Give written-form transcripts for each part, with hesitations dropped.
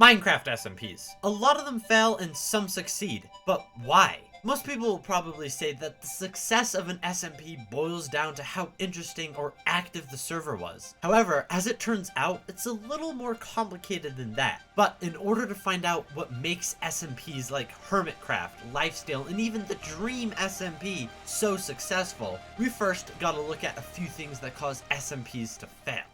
Minecraft SMPs. A lot of them fail and some succeed, but why? Most people will probably say that the success of an SMP boils down to how interesting or active the server was. However, as it turns out, it's a little more complicated than that. But in order to find out what makes SMPs like HermitCraft, Lifesteal, and even the Dream SMP so successful, we first gotta look at a few things that cause SMPs to fail.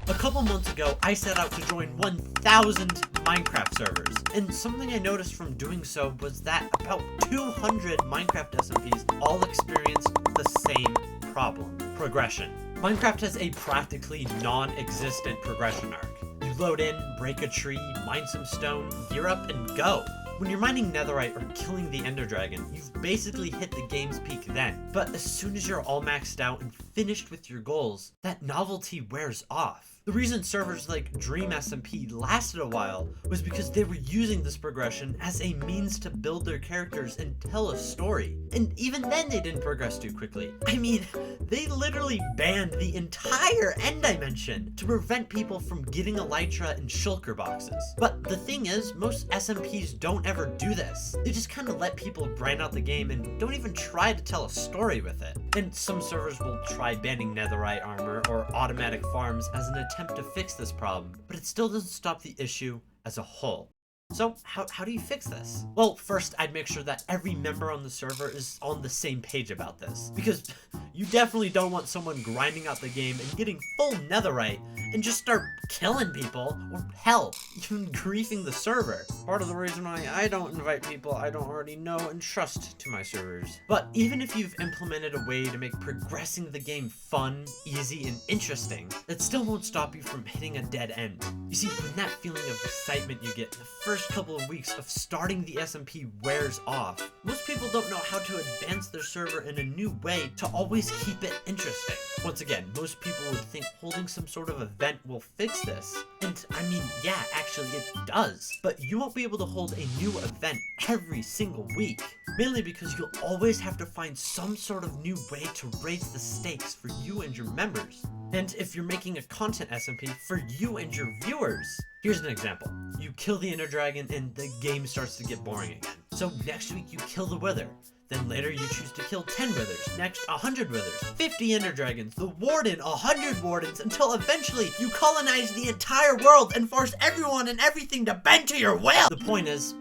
A couple months ago, I set out to join 1,000 Minecraft servers, and something I noticed from doing so was that about 200 Minecraft SMPs all experienced the same problem: progression. Minecraft has a practically non-existent progression arc. You load in, break a tree, mine some stone, gear up, and go. When you're mining netherite or killing the ender dragon, you've basically hit the game's peak then. But as soon as you're all maxed out and finished with your goals, that novelty wears off. The reason servers like Dream SMP lasted a while was because they were using this progression as a means to build their characters and tell a story. And even then they didn't progress too quickly. I mean, they literally banned the entire end dimension to prevent people from getting elytra and shulker boxes. But the thing is, most SMPs don't ever do this. They just kind of let people grind out the game and don't even try to tell a story with it. And some servers will try banning netherite armor or automatic farms as an attempt to fix this problem, but it still doesn't stop the issue as a whole. So how do you fix this? Well, first I'd make sure that every member on the server is on the same page about this, because you definitely don't want someone grinding out the game and getting full netherite and just start killing people, or hell, even griefing the server. Part of the reason why I don't invite people I don't already know and trust to my servers. But even if you've implemented a way to make progressing the game fun, easy, and interesting, it still won't stop you from hitting a dead end. You see, when that feeling of excitement you get in the first couple of weeks of starting the SMP wears off, most people don't know how to advance their server in a new way to always keep it interesting. Once again, most people would think holding some sort of event will fix this. And I mean, yeah, actually it does. But you won't be able to hold a new event every single week. Mainly because you'll always have to find some sort of new way to raise the stakes for you and your members. And if you're making a content SMP for you and your viewers. Here's an example. You kill the ender dragon and the game starts to get boring again. So next week you kill the wither. Then later you choose to kill 10 withers, next 100 withers, 50 ender dragons, the warden, 100 wardens, until eventually you colonize the entire world and force everyone and everything to bend to your will! The point is,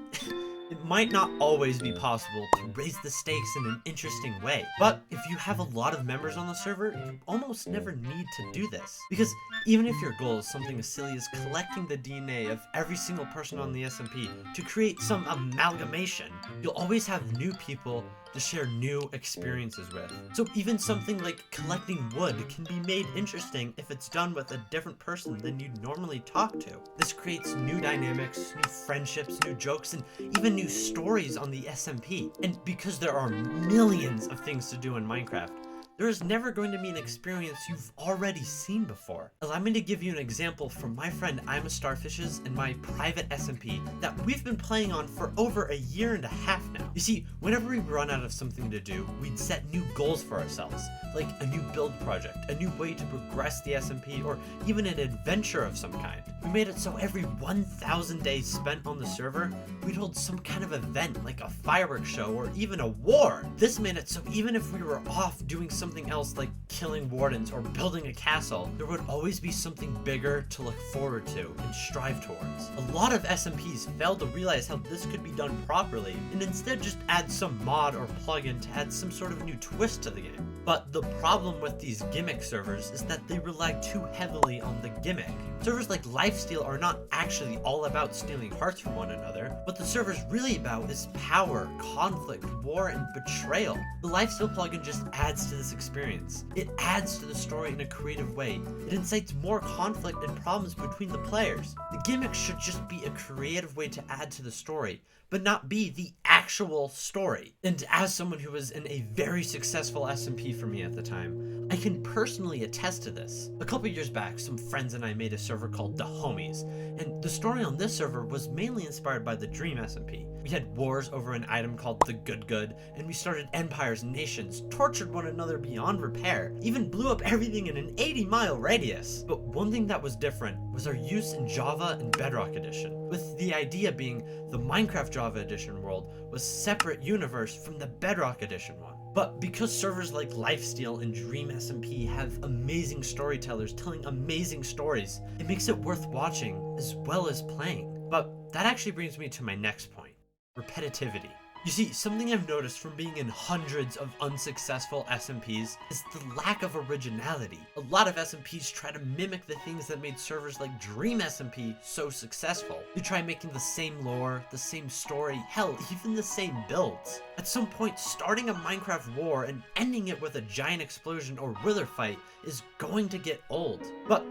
it might not always be possible to raise the stakes in an interesting way, but if you have a lot of members on the server, you almost never need to do this. Because even if your goal is something as silly as collecting the DNA of every single person on the SMP to create some amalgamation, you'll always have new people to share new experiences with. So even something like collecting wood can be made interesting if it's done with a different person than you'd normally talk to. This creates new dynamics, new friendships, new jokes, and even new stories on the SMP. And because there are millions of things to do in Minecraft, there is never going to be an experience you've already seen before. Allow me to give you an example from my friend I'm a Starfish's and my private SMP that we've been playing on for over 1.5 years now. You see, whenever we run out of something to do, we'd set new goals for ourselves, like a new build project, a new way to progress the SMP, or even an adventure of some kind. We made it so every 1,000 days spent on the server, we'd hold some kind of event like a fireworks show or even a war. This made it so even if we were off doing something else like killing wardens or building a castle, there would always be something bigger to look forward to and strive towards. A lot of SMPs failed to realize how this could be done properly and instead just add some mod or plugin to add some sort of new twist to the game. But the problem with these gimmick servers is that they rely too heavily on the gimmick. Servers like Lifesteal are not actually all about stealing hearts from one another. What the server's really about is power, conflict, war, and betrayal. The Lifesteal plugin just adds to this experience. It adds to the story in a creative way. It incites more conflict and problems between the players. The gimmick should just be a creative way to add to the story, but not be the actual story. And as someone who was in a very successful SMP for me at the time, I can personally attest to this. A couple years back, some friends and I made a server called The Homies, and the story on this server was mainly inspired by the Dream SMP. We had wars over an item called the Good, and we started empires and nations, tortured one another beyond repair, even blew up everything in an 80-mile radius. But one thing that was different was our use in Java and Bedrock Edition. with the idea being the Minecraft Java Edition world was a separate universe from the Bedrock Edition one. But because servers like Lifesteal and Dream SMP have amazing storytellers telling amazing stories, it makes it worth watching as well as playing. But that actually brings me to my next point: repetitivity. You see, something I've noticed from being in hundreds of unsuccessful SMPs is the lack of originality. A lot of SMPs try to mimic the things that made servers like Dream SMP so successful. They try making the same lore, the same story, hell, even the same builds. At some point, starting a Minecraft war and ending it with a giant explosion or wither fight is going to get old. But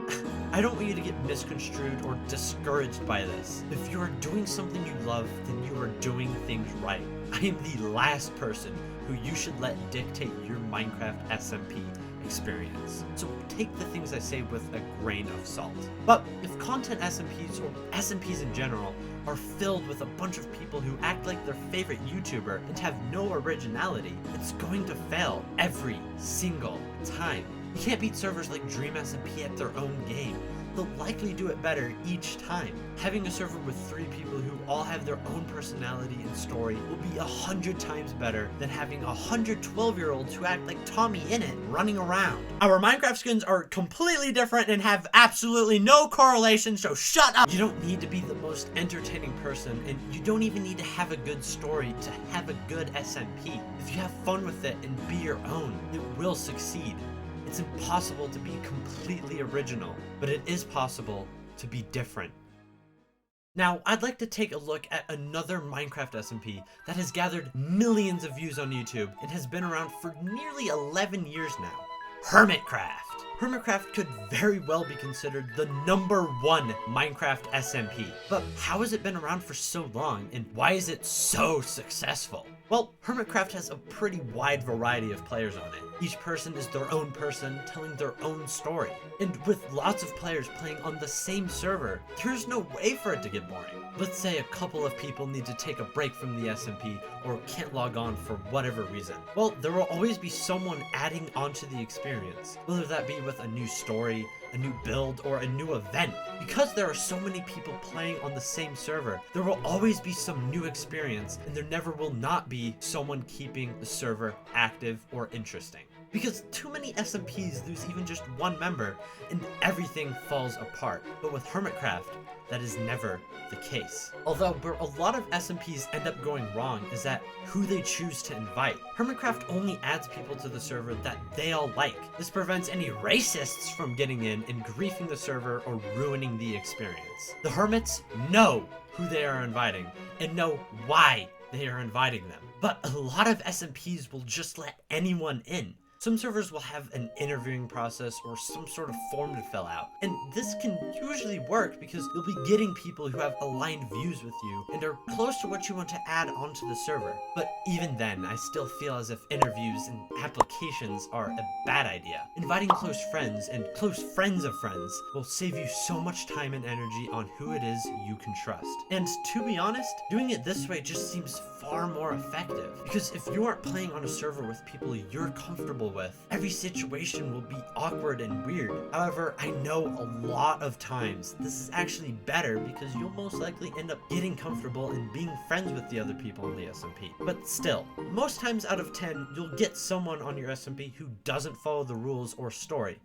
I don't want you to get misconstrued or discouraged by this. If you are doing something you love, then you are doing things right. I am the last person who you should let dictate your Minecraft SMP experience. So take the things I say with a grain of salt. But if content SMPs or SMPs in general are filled with a bunch of people who act like their favorite YouTuber and have no originality, it's going to fail every single time. You can't beat servers like Dream SMP at their own game. They'll likely do it better each time. Having a server with 3 people who all have their own personality and story will be 100 times better than having 112-year-olds who act like Tommy Innit running around. Our Minecraft skins are completely different and have absolutely no correlation, so shut up! You don't need to be the most entertaining person, and you don't even need to have a good story to have a good SMP. If you have fun with it and be your own, it will succeed. It's impossible to be completely original, but it is possible to be different. Now, I'd like to take a look at another Minecraft SMP that has gathered millions of views on YouTube and has been around for nearly 11 years now: HermitCraft. HermitCraft could very well be considered the #1 Minecraft SMP. But how has it been around for so long, and why is it so successful? Well, HermitCraft has a pretty wide variety of players on it. Each person is their own person telling their own story. And with lots of players playing on the same server, there's no way for it to get boring. Let's say a couple of people need to take a break from the SMP or can't log on for whatever reason. Well, there will always be someone adding onto the experience, whether that be with a new story, a new build, or a new event. Because there are so many people playing on the same server, there will always be some new experience, and there never will not be someone keeping the server active or interesting. Because too many SMPs lose even just one member, and everything falls apart. But with HermitCraft, that is never the case. Although where a lot of SMPs end up going wrong is at who they choose to invite. HermitCraft only adds people to the server that they all like. This prevents any racists from getting in and griefing the server or ruining the experience. The Hermits know who they are inviting and know why they are inviting them. But a lot of SMPs will just let anyone in. Some servers will have an interviewing process or some sort of form to fill out. And this can usually work because you'll be getting people who have aligned views with you and are close to what you want to add onto the server. But even then, I still feel as if interviews and applications are a bad idea. Inviting close friends and close friends of friends will save you so much time and energy on who it is you can trust. And to be honest, doing it this way just seems far more effective. Because if you aren't playing on a server with people you're comfortable with, every situation will be awkward and weird. However, I know a lot of times this is actually better because you'll most likely end up getting comfortable and being friends with the other people in the SMP. But still, most times out of 10, you'll get someone on your SMP who doesn't follow the rules or story.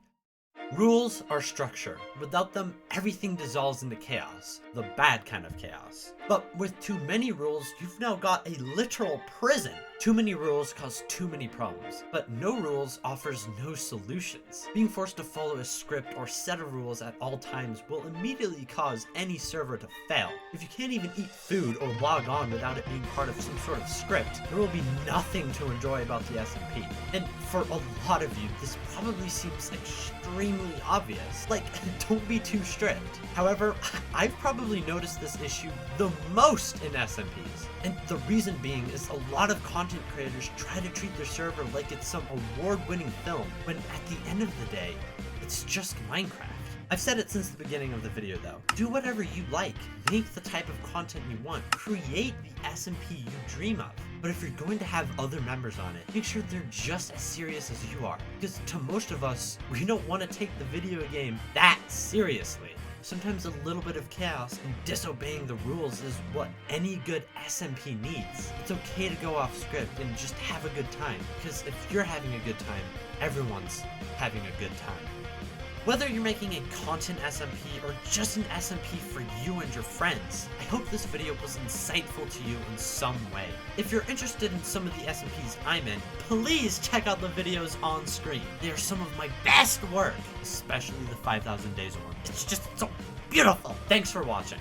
Rules are structure. Without them, everything dissolves into chaos. The bad kind of chaos. But with too many rules, you've now got a literal prison. Too many rules cause too many problems, but no rules offers no solutions. Being forced to follow a script or set of rules at all times will immediately cause any server to fail. If you can't even eat food or log on without it being part of some sort of script, there will be nothing to enjoy about the SMP. And for a lot of you, this probably seems extremely obvious. Like, don't be too strict. However, I've probably noticed this issue the most in SMPs. And the reason being is a lot of content creators try to treat their server like it's some award-winning film, when at the end of the day, it's just Minecraft. I've said it since the beginning of the video though. Do whatever you like. Make the type of content you want. Create the SMP you dream of. But if you're going to have other members on it, make sure they're just as serious as you are. Because to most of us, we don't want to take the video game that seriously. Sometimes a little bit of chaos and disobeying the rules is what any good SMP needs. It's okay to go off script and just have a good time, because if you're having a good time, everyone's having a good time. Whether you're making a content SMP or just an SMP for you and your friends, I hope this video was insightful to you in some way. If you're interested in some of the SMPs I'm in, please check out the videos on screen. They are some of my best work, especially the 5,000 days one. It's just so beautiful. Thanks for watching.